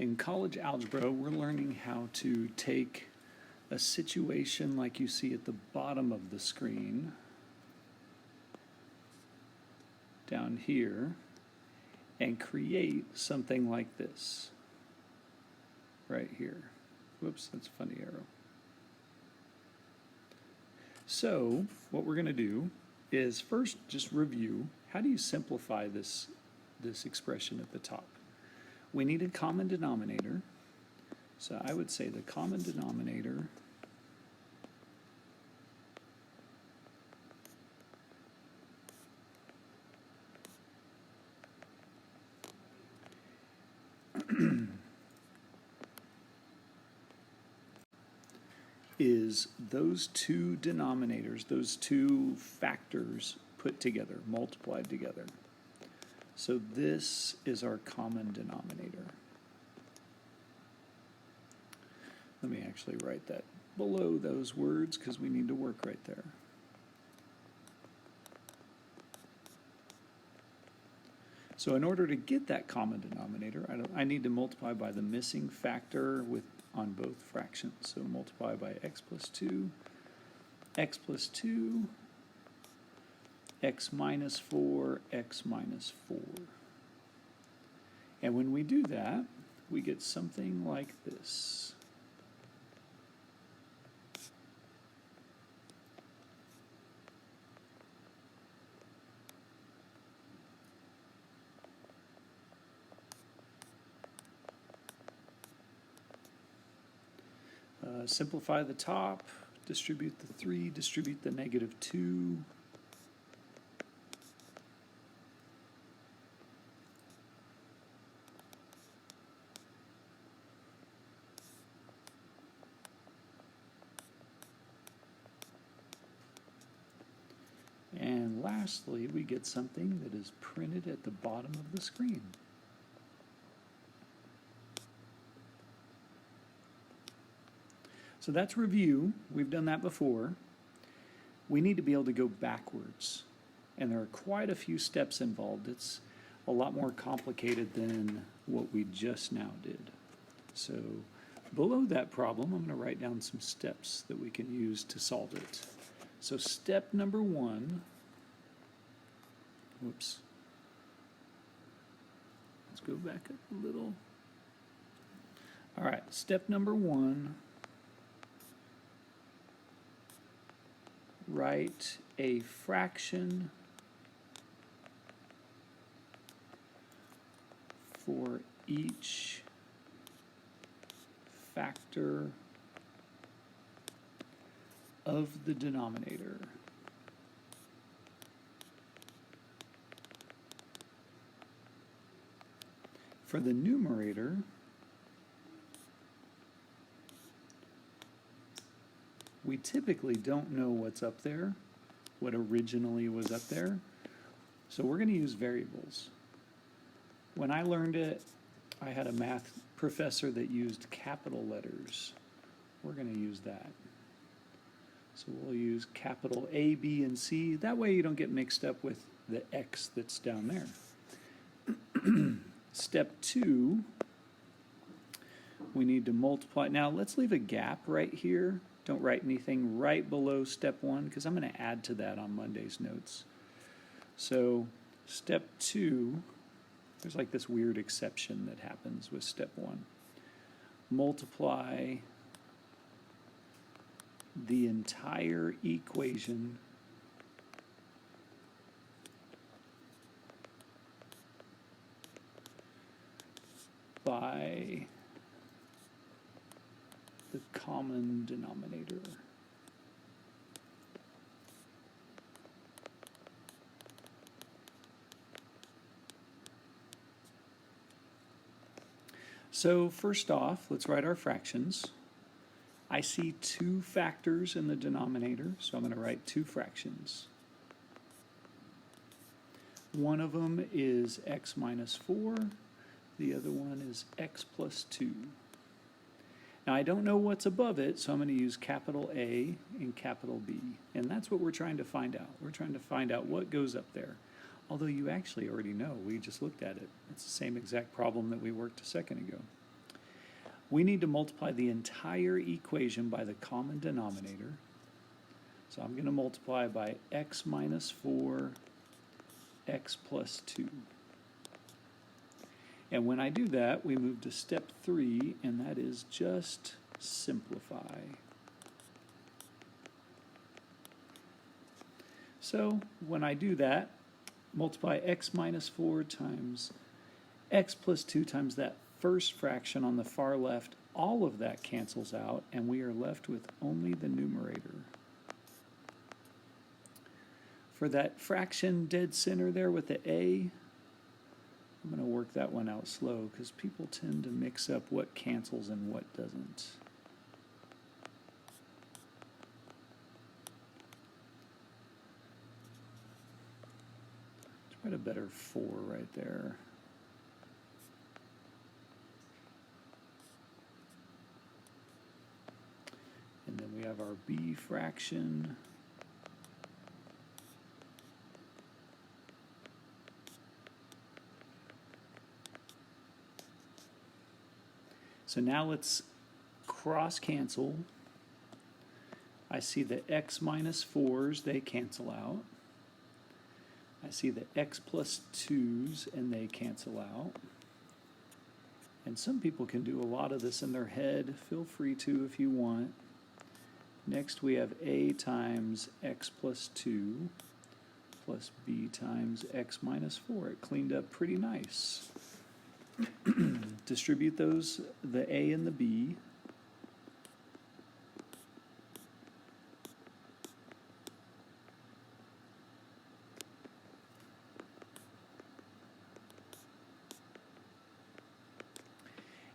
In college algebra, we're learning how to take a situation like you see at the bottom of the screen down here and create something like this right here. Whoops, that's a funny arrow. So what we're going to do is first just review how do you simplify this expression at the top. We need a common denominator. So I would say the common denominator is those two denominators, those two factors put together, multiplied together. So this is our common denominator. Let me actually write that below those words because we need to work right there. So in order to get that common denominator, I need to multiply by the missing factor on both fractions. So multiply by x plus 2, x plus 2, x minus 4, x minus 4. And when we do that, we get something like this. Simplify the top, distribute the 3, distribute the negative 2. And lastly, we get something that is printed at the bottom of the screen. So that's review. We've done that before. We need to be able to go backwards. And there are quite a few steps involved. It's a lot more complicated than what we just now did. So below that problem, I'm going to write down some steps that we can use to solve it. So step number 1, whoops. Let's go back a little. All right, step number 1. Write a fraction for each factor of the denominator. For the numerator, we typically don't know what's up there, what originally was up there, so we're going to use variables. When I learned it, I had a math professor that used capital letters. We're going to use that. So we'll use capital A, B, and C. That way you don't get mixed up with the X that's down there. Step 2, we need to multiply. Now let's leave a gap right here. Don't write anything right below step 1 because I'm going to add to that on Monday's notes. So step 2, there's like this weird exception that happens with step 1. Multiply the entire equation by the common denominator. So first off, let's write our fractions. I see 2 factors in the denominator, so I'm going to write 2 fractions. One of them is x minus 4, the other one is x plus 2. Now I don't know what's above it, so I'm going to use capital A and capital B. And that's what we're trying to find out. We're trying to find out what goes up there. Although you actually already know, we just looked at it. It's the same exact problem that we worked a second ago. We need to multiply the entire equation by the common denominator. So I'm going to multiply by x minus 4, x plus 2. And when I do that, we move to step 3, and that is just simplify. So when I do that, multiply x minus 4 times x plus 2 times that first fraction on the far left, all of that cancels out, and we are left with only the numerator. For that fraction dead center there with the a, I'm going to work that one out slow because people tend to mix up what cancels and what doesn't. Try a better 4 right there. And then we have our b fraction. So now let's cross cancel. I see the x minus 4s, they cancel out. I see the x plus 2s, and they cancel out. And some people can do a lot of this in their head. Feel free to if you want. Next we have a times x plus 2 plus b times x minus 4. It cleaned up pretty nice. Distribute those, the a and the b.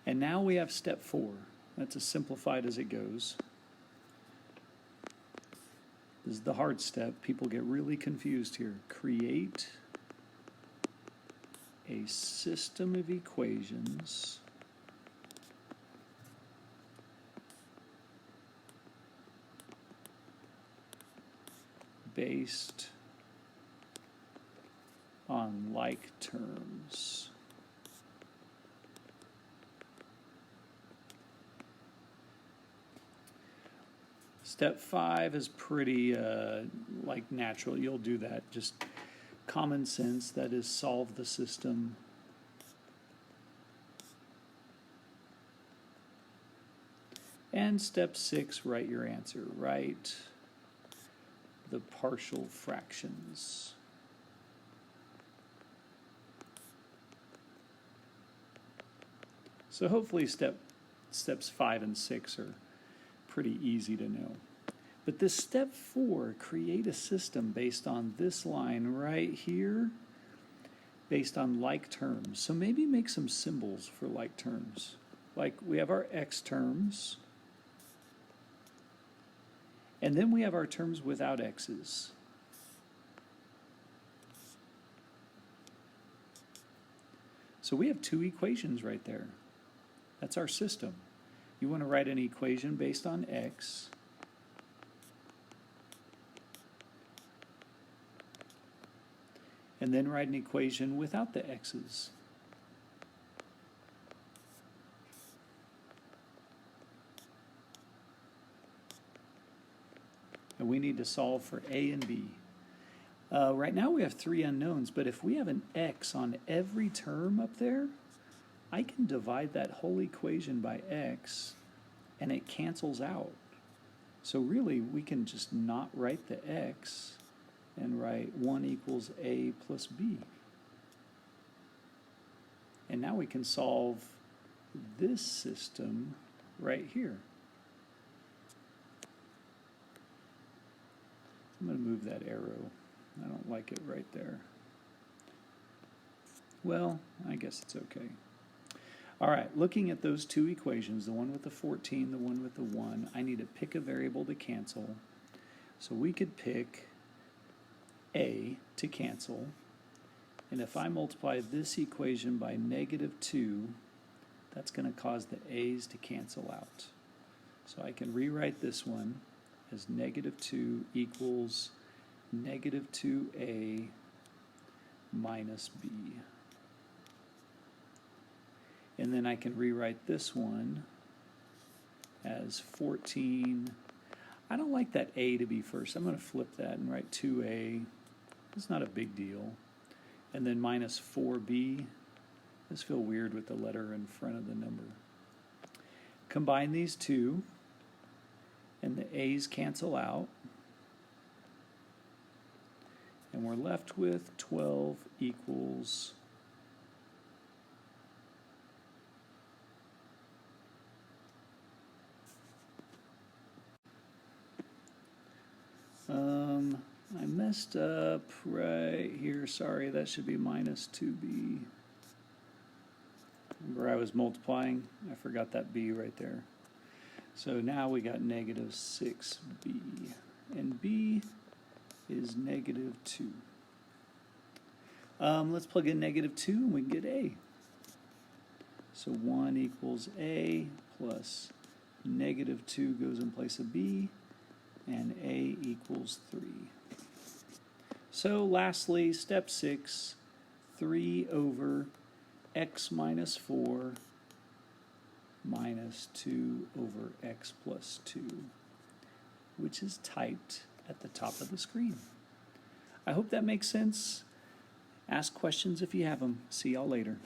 And now we have step 4. That's as simplified as it goes. This is the hard step. People get really confused here. Create a system of equations based on like terms. Step 5 is pretty like natural. You'll do that. Just common sense, that is solve the system. And step 6, write your answer. Write the partial fractions. So hopefully steps 5 and 6 are pretty easy to know. But this step 4, create a system based on this line right here, based on like terms. So maybe make some symbols for like terms. Like we have our x terms, and then we have our terms without x's. So we have 2 equations right there. That's our system. You want to write an equation based on x, and then write an equation without the x's. And we need to solve for a and b. Right now we have 3 unknowns, but if we have an x on every term up there, I can divide that whole equation by x, and it cancels out. So really, we can just not write the x and write 1 equals a plus b. And now we can solve this system right here. I'm going to move that arrow. I don't like it right there. Well, I guess it's okay. All right, looking at those 2 equations, the one with the 14, the one with the 1, I need to pick a variable to cancel. So we could pick a to cancel. And if I multiply this equation by -2, that's going to cause the a's to cancel out. So I can rewrite this one as -2 equals -2a minus b. And then I can rewrite this one as 14. I don't like that A to be first. I'm going to flip that and write 2A. It's not a big deal. And then minus 4B. This feels weird with the letter in front of the number. Combine these two, and the A's cancel out. And we're left with 12 equals I messed up right here. Sorry, that should be minus 2b. Remember I was multiplying? I forgot that b right there. So now we got negative 6b. And b is negative 2. Let's plug in negative 2 and we can get a. So 1 equals a plus negative 2 goes in place of b, and a equals 3. So lastly, step 6, 3 over x minus 4 minus 2 over x plus 2, which is typed at the top of the screen. I hope that makes sense. Ask questions if you have them. See y'all later.